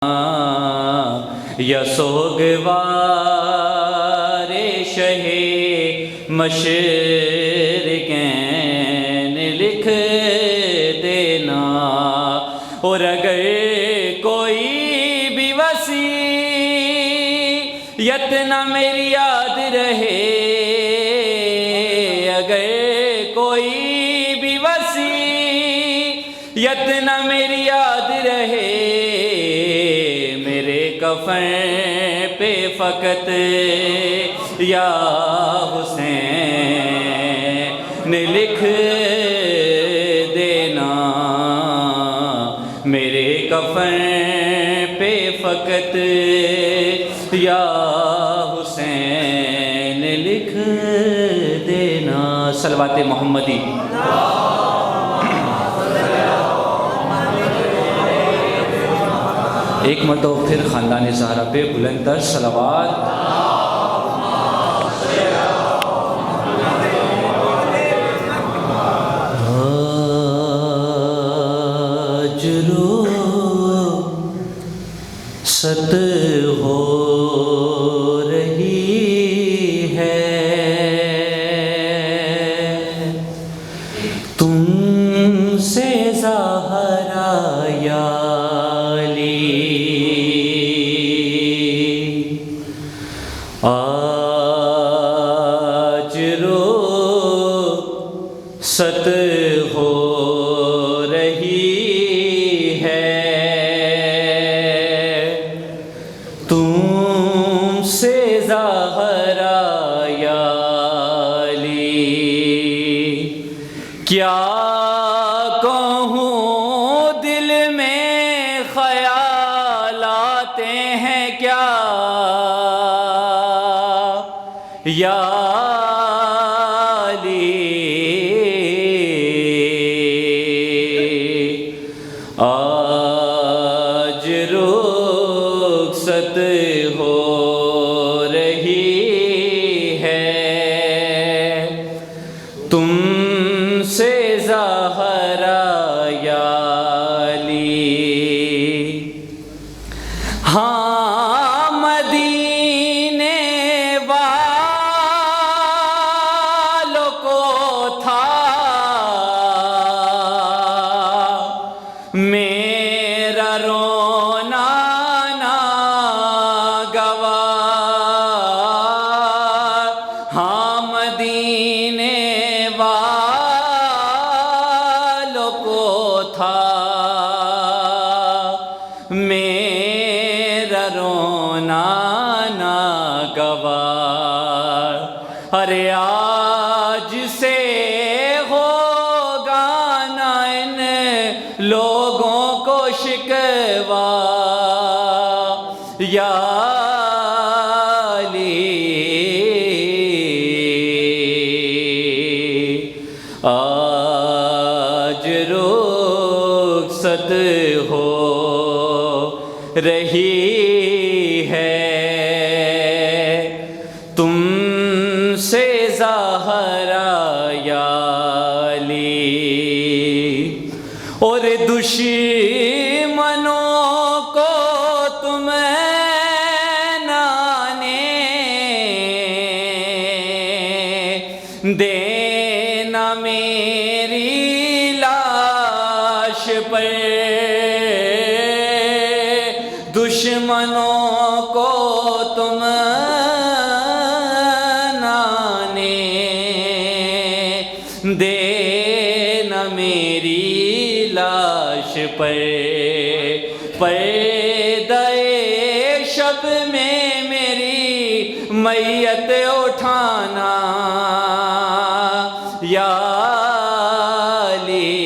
یا سوگوار شہ مشرقین لکھ دینا، اور اگر کوئی بھی وصیت نہ میری یاد رہے، اگر کوئی بھی وصیت نہ میری یاد رہے، کفن پہ فقط یا حسین لکھ دینا، میرے کفن پہ فقط یا حسین لکھ دینا۔ صلوات محمدی۔ ایک مرتبہ پھر خاندان زہرا پہ بلند تر صلوات۔ آج رخصت ہو رہی ہے تم سے زہرا یا آج رخصت ہو رہی ہے تم سے زہرا یا علی، کیا کہوں دل میں خیال آتے ہیں کیا یا علی، آج رخصت ہو رہی ہے تم سے زہرا یا علی۔ ہاں مدینے والوں کو تھا میرا رونا ناگوار، ہاں مدینے والوں کو تھا میرا رونا ناگوار، ارے آج سے ہوگا نہ ان لوگوں کو شکوا یا علی، آج رخصت ہو رہی ہے تم سے زہرا یا علی، اور دشمنوں کو تم نانے دینا میری لاش پر، دشمنوں کو تم نانے دینا میری لاش پر، پردہ شب میں میری میت اٹھانا یا علی،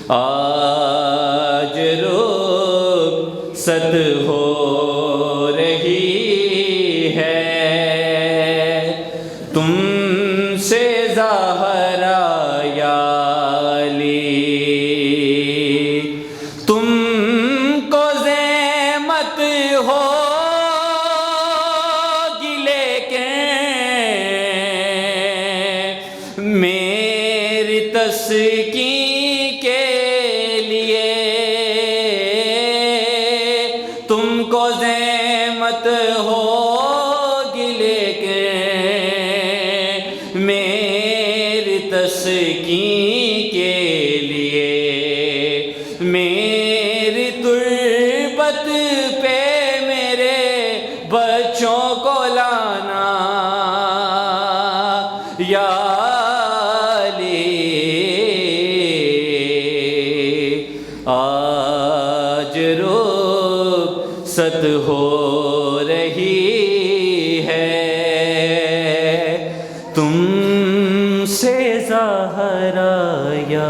آج رخصت ہو رہی ہے تم سے زہرا یا علی، تم کو زحمت ہوگی لیکن میری تسکین کے لیے کو زحمت ہوگی لیکن میری تسکین کے لیے میری تربت پہ میرے بچوں کو لانا یا آج رخصت ہو رہی ہے تم سے زہرا یا